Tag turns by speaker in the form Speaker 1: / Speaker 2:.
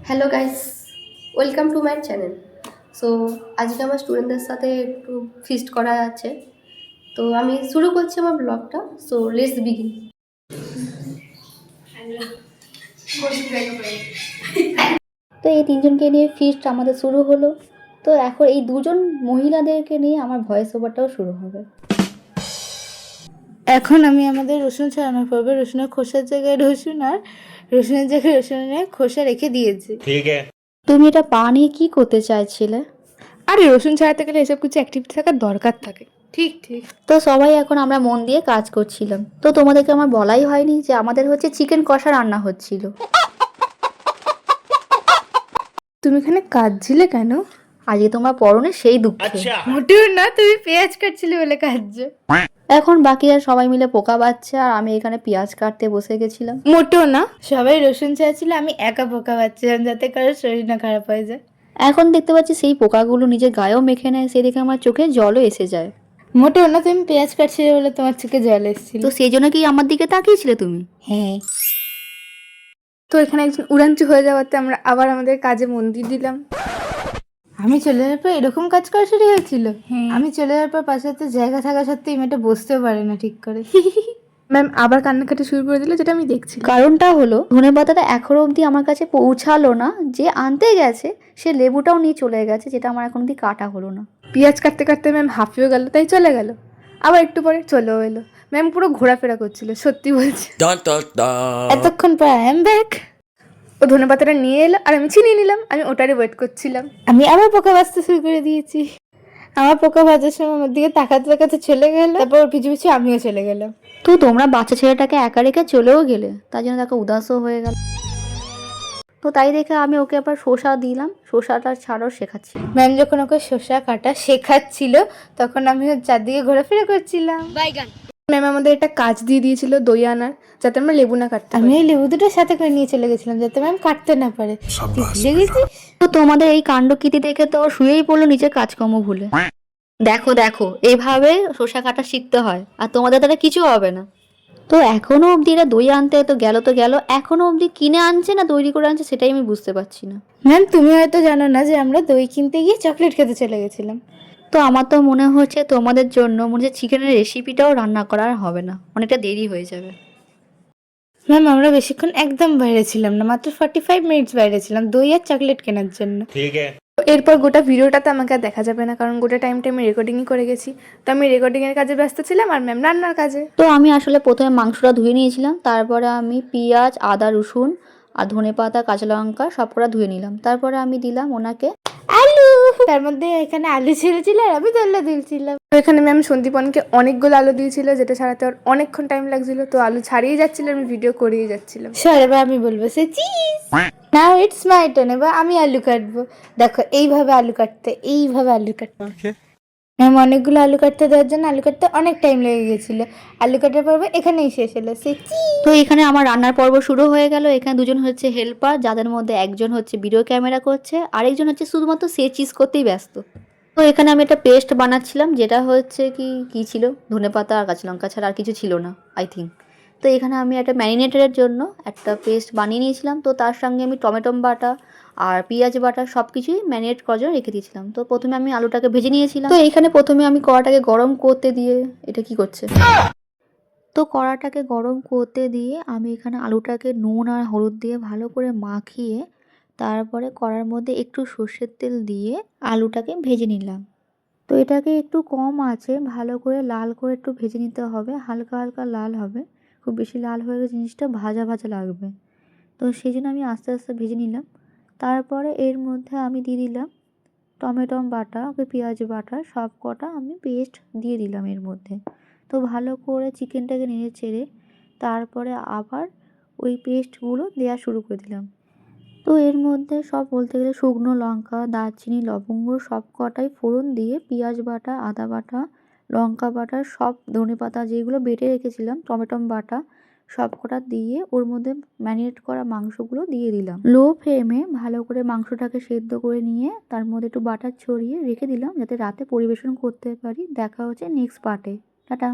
Speaker 1: Hello guys, welcome to my channel. So আজকে আমার স্টুডেন্টদের সাথে একটু ফিস্ট করা আছে, তো আমি শুরু করছি আমার ব্লগটা। So let's begin. তো এই তিনজনকে নিয়ে ফিস্ট আমাদের শুরু হলো। তো এখন এই দুজন মহিলাদেরকে নিয়ে আমার ভয়েস ওভারটাও শুরু হবে।
Speaker 2: এখন আমি আমাদের রসুন ছাড়ানো করবো। রসুনের খোসার জায়গায় রসুন আর রসুনের জায়গায় রসুনের খোসা রেখে দিয়েছি।
Speaker 3: ठीक है।
Speaker 1: তুমি এটা পা নিয়ে কি করতে চাইছিলে?
Speaker 2: আরে রসুন ছাড়াতে গেলে এসব কিছু অ্যাক্টিভিটি থাকার দরকার থাকে। ঠিক ঠিক।
Speaker 1: তো সবাই এখন আমরা মন দিয়ে কাজ করছিলাম। তো তোমাদেরকে আমার বলাই হয়নি যে আমাদের হচ্ছে চিকেন কষা রান্না হচ্ছিল।
Speaker 2: তুমি এখানে কাঁদছিলে কেন?
Speaker 1: আজকে তোমরা পরনে সেই দুঃখে।
Speaker 3: अच्छा।
Speaker 2: মোটেও না, তুমি পেঁয়াজ কাটছিলে বলে কাঁদছো।
Speaker 1: এখন বাকিরা সবাই মিলে পোকা বাচ্ছে আর আমি এখানে পেঁয়াজ কাটতে বসে গেছিলাম।
Speaker 2: মোটেও না, সবাই রসুন চাইছিল, আমি একা পোকা পাচ্ছিলাম যাতে কারোর শরীর না খারাপ হয়ে যায়।
Speaker 1: এখন দেখতে পাচ্ছি সেই পোকাগুলো নিজের গায়েও মেখে নেয়, সেই দেখে আমার চোখে জলও এসে যায়।
Speaker 2: মোটেও না, তুমি পেঁয়াজ কাটছিলে বলে তোমার চোখে জল এসেছিল।
Speaker 1: তো সেই জন্য কি আমার দিকে তাকিয়েছিলে তুমি?
Speaker 2: হ্যাঁ। তো এখানে একজন উড়াঞ্চু হয়ে যাওয়াতে আমরা আবার আমাদের কাজে মন দিয়ে দিলাম। আমি চলে যাওয়ার পর এরকম কাজ করা শুরু হয়েছিল। আমি চলে যাওয়ার পর পাশে তো জায়গা থাকা সত্ত্বেও এই মেয়েটা বসতেও পারে না ঠিক করে। ম্যাম আবার কান্নাকাটি শুরু করে দিল, যেটা আমি দেখছি।
Speaker 1: কারণটা হলো ধনেপাতাটা এখনো অবধি আমার কাছে পৌঁছালো না। যে আনতে গেছে সে লেবুটাও নিয়ে চলে গেছে, যেটা আমার এখন অবধি কাটা হলো না।
Speaker 2: পেঁয়াজ কাটতে কাটতে ম্যাম হাঁপিয়েও গেল, তাই চলে গেল। আবার একটু পরে চলেও এলো। ম্যাম পুরো ঘোরাফেরা করছিল, সত্যি বলছি।
Speaker 3: Dun dun dun।
Speaker 2: এতক্ষণ পর আই এম ব্যাক। ও ধনেপাতাটা নিয়ে এলো আর আমি ছিনিয়ে নিলাম। আমি ওটারই ওয়েট করছিলাম। আমি আবার পোকা বাঁচতে শুরু করে দিয়েছি। আমার পোকা ভাজার সময় আমার দিকে তাকাতে তাকাতে চলে গেল, তারপর ওর পিছু পিছু আমিও চলে গেলাম।
Speaker 1: তো তোমরা বাচ্চা ছেলেটাকে একা রেখে চলেও গেলে, তার জন্য তাকে উদাসও হয়ে গেল। তো তাই দেখে আমি ওকে আবার শসা দিলাম, শসাটা ছাড়াও শেখাচ্ছি।
Speaker 2: ম্যাম যখন ওকে শসা কাটা শেখাচ্ছিল তখন আমি ওর চারদিকে ঘোরাফেরা করছিলাম। ম্যাম আমাদের একটা কাজ দিয়ে দিয়েছিল দই আনার, যাতে আমরা লেবু না কাটতে। আমি এই লেবু দুটোর সাথে করে নিয়ে চলে গেছিলাম যাতে ম্যাম কাটতে না পারে। তুই ভুলে গেছিস?
Speaker 1: তো তোমাদের এই কাণ্ডকীর্তি দেখে তো ও শুয়েই পড়লো নিজের কাজকর্ম ভুলে। দেখো দেখো, এইভাবে শসা কাটা শিখতে হয়, আর তোমাদের দ্বারা কিছু হবে না। তো এখনো অবধি এরা দই আনতে তো গেল, এখনো অবধি কিনে আনছে না তৈরি করে আনছে, সেটাই আমি বুঝতে পারছি না।
Speaker 2: ম্যাম তুমি হয়তো জানো না যে আমরা দই কিনতে গিয়ে চকলেট খেতে চলে গেছিলাম।
Speaker 1: তো আমার তো মনে হচ্ছে তোমাদের জন্য মনে হচ্ছে চিকেনের রেসিপিটাও রান্না করা আর হবে না, অনেকটা দেরি হয়ে যাবে।
Speaker 2: ম্যাম আমরা বেশিক্ষণ একদম বাইরে ছিলাম না, মাত্র 45 মিনিটস বাইরে ছিলাম দই আর চকলেট কেনার জন্য।
Speaker 3: ठीक है।
Speaker 2: এরপর গোটা ভিডিওটাতে আমাকে আর দেখা যাবে না, কারণ গোটা টাইমটা আমি রেকর্ডিংই করে গেছি। তো আমি রেকর্ডিংয়ের কাজে ব্যস্ত ছিলাম আর ম্যাম রান্নার কাজে।
Speaker 1: তো আমি আসলে প্রথমে মাংসটা ধুয়ে নিয়েছিলাম, তারপরে আমি পেঁয়াজ, আদা, রসুন আর ধনেপাতা, কাঁচা লঙ্কা সব কটা ধুয়ে নিলাম। তারপরে আমি দিলাম ওনাকে
Speaker 2: আলু। তার মধ্যে এখানে আলু ছেড়েছিল আর আমি তেলে দিয়েছিলাম। এখানে ম্যাম সন্দীপনকে অনেকগুলো আলু দিয়েছিল, যেটা ছাড়াতে ওর অনেকক্ষণ টাইম লাগছিল। তো আলু ছাড়িয়ে যাচ্ছিল, আমি ভিডিও করিয়ে যাচ্ছিলাম। স্যার এবার আমি বলবো সে cheese. Now it's my turn, এবার আমি আলু কাটবো। দেখো এইভাবে আলু কাটতে, এইভাবে আলু কাটতে। ম্যাম অনেকগুলো আলু কাটতে দেওয়ার জন্য আলু কাটতে অনেক টাইম লেগে গেছিলো। আলু কাটার পর্ব এখানেই শেষ হলো। সে
Speaker 1: তো এখানে আমার রান্নার পর্ব শুরু হয়ে গেল। এখানে দুজন হচ্ছে হেল্পার, যাদের মধ্যে একজন হচ্ছে ভিডিও ক্যামেরা করছে, আরেকজন হচ্ছে শুধুমাত্র সে চিজ করতেই ব্যস্ত। তো এখানে আমি একটা পেস্ট বানাচ্ছিলাম, যেটা হচ্ছে কি ছিল, ধনেপাতা আর কাঁচা লঙ্কা ছাড়া আর কিছু ছিল না আই থিঙ্ক। তো এখানে আমি একটা ম্যারিনেটের জন্য একটা পেস্ট বানিয়ে নিয়েছিলাম। তো তার সঙ্গে আমি টমেটো বাটা আর পেঁয়াজ বাটা সব কিছুই ম্যারিনেট করার জন্য রেখে দিয়েছিলাম। তো প্রথমে আমি আলুটাকে ভেজে নিয়েছিলাম। তো এখানে প্রথমে আমি কড়াটাকে গরম করতে দিয়ে, এটা কি করছে, তো কড়াটাকে গরম করতে দিয়ে আমি এখানে আলুটাকে নুন আর হলুদ দিয়ে ভালো করে মাখিয়ে, তারপরে কড়ার মধ্যে একটু সর্ষের তেল দিয়ে আলুটাকে ভেজে নিলাম। তো এটাকে একটু কম আঁচে ভালো করে লাল করে একটু ভেজে নিতে হবে, হালকা হালকা লাল হবে। খুব বেশি লাল হয়ে গেলে জিনিসটা ভাজা ভাজা লাগবে। তো সেই জন্য আমি আস্তে আস্তে ভেজে নিলাম। তারপরে এর মধ্যে আমি দিয়ে দিলাম টমেটো বাটা, পেঁয়াজ বাটা সব কটা আমি পেস্ট দিয়ে দিলাম এর মধ্যে। তো ভালো করে চিকেনটাকে নেড়ে চেড়ে তারপরে আবার ওই পেস্টগুলো দেওয়া শুরু করে দিলাম। তো এর মধ্যে সব বলতে গেলে শুকনো লঙ্কা, দারচিনি, লবঙ্গ সব কটাই ফোড়ন দিয়ে পেঁয়াজ বাটা, আদা বাটা, লঙ্কা বাটা সব, ধনেপাতা যেগুলো বেটে রেখেছিলাম, টমেটো বাটা সব কটা দিয়ে ওর মধ্যে ম্যারিনেট করা মাংসগুলো দিয়ে দিলাম। লো ফ্লেমে ভালো করে মাংসটাকে সেদ্ধ করে নিয়ে তার মধ্যে একটু বাটার ছড়িয়ে রেখে দিলাম, যাতে রাতে পরিবেশন করতে পারি। দেখা হচ্ছে নেক্সট পার্টে। টাটা।